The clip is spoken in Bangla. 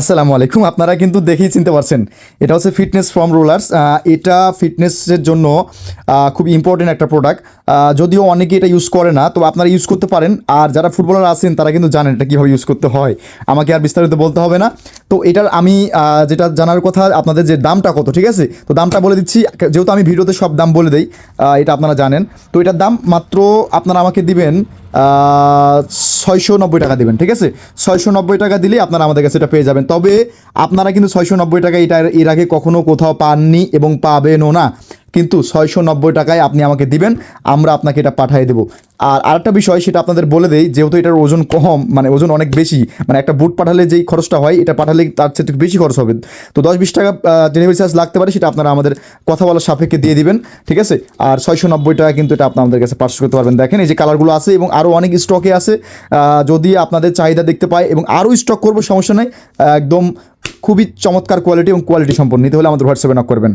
আসসালামু আলাইকুম। আপনারা কিন্তু দেখেই চিনতে পারছেন, এটা হচ্ছে ফিটনেস ফর্ম রোলার্স। এটা ফিটনেসের জন্য খুব ইম্পর্টেন্ট একটা প্রোডাক্ট। যদিও অনেকে এটা ইউজ করে না, তো আপনারা ইউজ করতে পারেন। আর যারা ফুটবলার আছেন তারা কিন্তু জানেন এটা কীভাবে ইউজ করতে হয়, আমাকে আর বিস্তারিত বলতে হবে না। তো এটার আমি যেটা জানার কথা আপনাদের, যে দামটা কত, ঠিক আছে? তো দামটা বলে দিচ্ছি, যেহেতু আমি ভিডিওতে সব দাম বলে দিই, এটা আপনারা জানেন। তো এটার দাম মাত্র আপনারা আমাকে দিবেন 690 টাকা দিবেন, ঠিক আছে? 690 টাকা দিলেই আপনারা আমাদের কাছে এটা পেয়ে যাবেন। তবে আপনারা কিন্তু 690 টাকা এটা এর আগে কখনো কোথাও পাননি এবং পাবেনও না। কিন্তু 690 টাকায় আপনি আমাকে দিবেন, আমরা আপনাকে এটা পাঠিয়ে দেবো। আর আরেকটা বিষয়, সেটা আপনাদের বলে দেই, যেহেতু এটার ওজন কম, মানে ওজন অনেক বেশি, মানে একটা বুট পাঠালে যেই খরচটা হয়, এটা পাঠালে তার চেয়ে একটু বেশি খরচ হবে। তো 10-20 টাকা ডেলিভারি চার্জ লাগতে পারে, সেটা আপনারা আমাদের কথা বলার সাপেক্ষে দিয়ে দিবেন, ঠিক আছে? আর 690 টাকা কিন্তু এটা আপনি আমাদের কাছে পার্চেস করতে পারবেন। দেখেন এই যে কালারগুলো আছে এবং আরও অনেক স্টকে আছে। যদি আপনাদের চাহিদা দেখতে পাই এবং আরও স্টক করবো, সমস্যা নাই। একদম খুবই চমৎকার কোয়ালিটি এবং কোয়ালিটি সম্পন্ন। নিতে হলে আমাদের হোয়াটসঅ্যাপে নক করবেন।